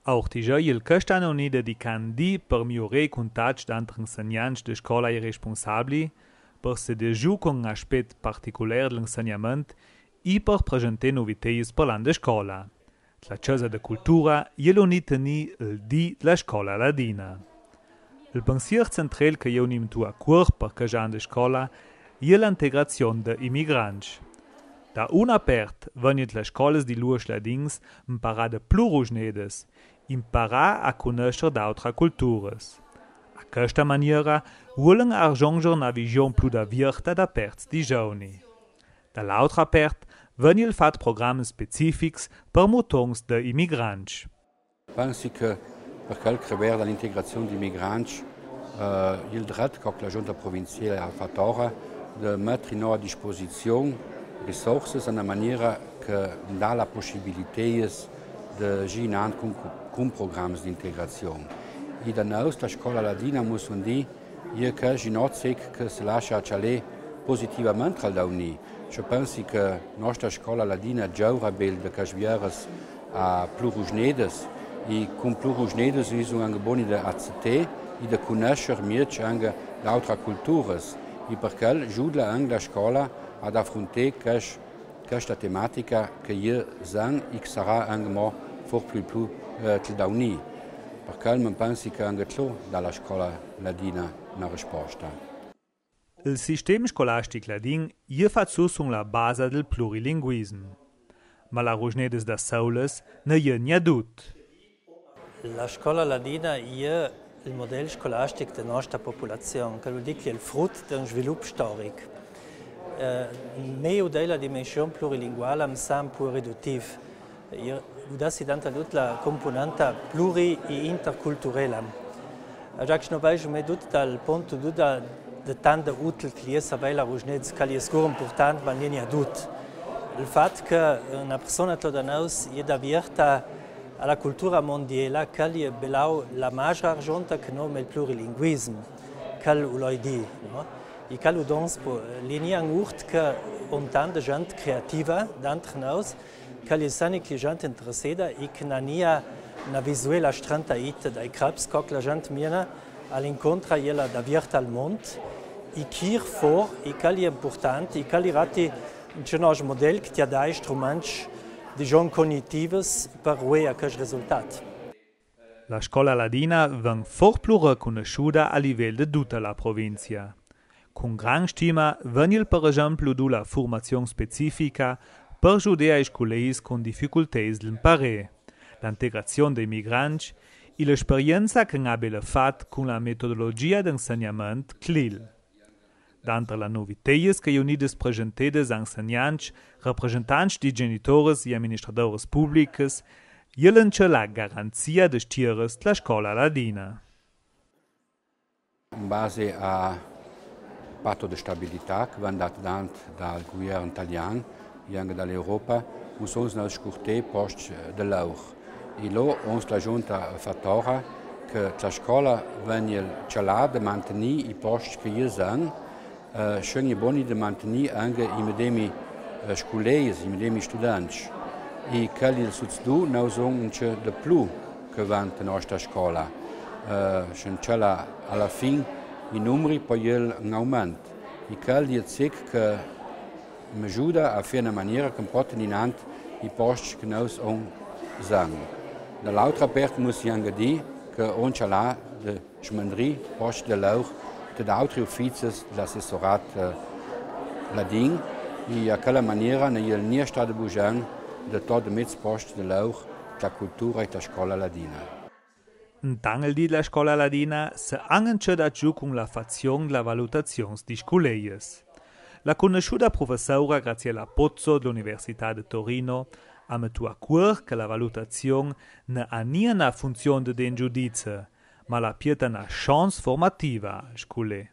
Auch déjà il quest'anno ni dedican di per migliorare i contatti d'antre insegnanti de scola e responsabili, per se de giù con un aspetto particolare dell'insegnamento e per presentare novità per l'anno de scola. La Casa de Cultura glielo ni teni il di la scola ladina. Il pensier central che io nim tu a cur per cajan de scola è l'integrazione de immigranti. Da una part venit le scolas di luosch ladins imparare de plurusnedes, imparare a conoscere d'autra culturas. A questa maniera volen arranger una vision più avierta da part di giovani. Dall'altra part venil fat programmi specifici per mutons de immigranti. Penso che per quel che riguarda l'integrazione di migranti, il diritto che la Giunta provinciale ha fatto ora di mettere a disposizione risorse in una maniera che dà la possibilità di girare con programmi di integrazione. E da noi, la scuola ladina, muss dire che che si lascia accedere positivamente al Dauni. Io penso che la nostra scuola ladina giova bene di casvieres a plurusnedes e con plurusnedes sono anche buoni di accettare e di conoscere meglio anche le altre culture. E perché aiuta anche la scuola ad affrontare questa tematica che io so e che sarà anche più del Dauni. Perché io penso che anche dalla scuola ladina una risposta. Il sistema scolastico ladin è fatto sulla base del plurilinguismo. Ma la rusnedes da saules ne è niadut. La scuola ladina è il modello scolastico della nostra popolazione, che vuol dire che è il frutto di un sviluppo storico. Meglio della dimensione plurilinguale mi sembra più riduttivo. Da si dà tutta la componente pluri- e interculturale. Già che non vedo mai tutto dal punto di vista di tanto utile che è la rusnez, che è sicuro importante, ma non è tutto. Il fatto che una persona da noi è aperta alla cultura mondiale, che è la maggiore ragione che non è il plurilinguismo, che lo dice. E che lo dons linea un urt che un tanta gente creativa d'entre noi, che è sanno gente interessata e che non ha una visuale stranta ita dai crabs, che la gente viene all'incontro della aperta al mondo e che for e che è importante e che è ratti un modello che ti dà strumenti di gion cognitives per arrivare a questo risultato. La scuola ladina viene fort più riconosciuta a livello di tutta la provincia. Con gran stima viene per esempio la formazione specifica per aiutare i colleghi con difficoltà dell'imparare, l'integrazione dei migranti e l'esperienza che abbiamo fatto con la metodologia di insegnamento CLIL. D'entre le novità che sono presentate agli insegnanti, rappresentanti di genitori e amministratori pubblici, c'è la garanzia di stare la scuola ladina. In base a patto di stabilità che viene dato dal governo italiano e anche dall'Europa, possiamo scortare posti di lavoro. E là, la Giunta ha fatto ora che la scuola viene celata di mantenere i posti che io sono, sono buoni di mantenere anche i medesimi colleghi, i medesimi studenti. E che il successo non sono di più che vanno nella nostra scuola. C'è alla fine i numeri poi in aumento. E che dice che mi aiuta a fare una maniera che porta in avanti i posti che noi siamo. Dall'altra parte muss ich anche dire che non c'è là di smandri posti di lavoro di altri uffici dell'assessorato ladin e a quella maniera non è né stato bisogno di togliere mezzo posti di lavoro della cultura e della scuola ladina. In tangel di la scuola ladina se anche da giù con la fazione la valutazione di colleghi. La conosciuta professora Graziella Pozzo dell'Università di Torino ha messo a cura che la valutazione non ha una funzione di giudizio, ma la pieta una chance formativa al scuole.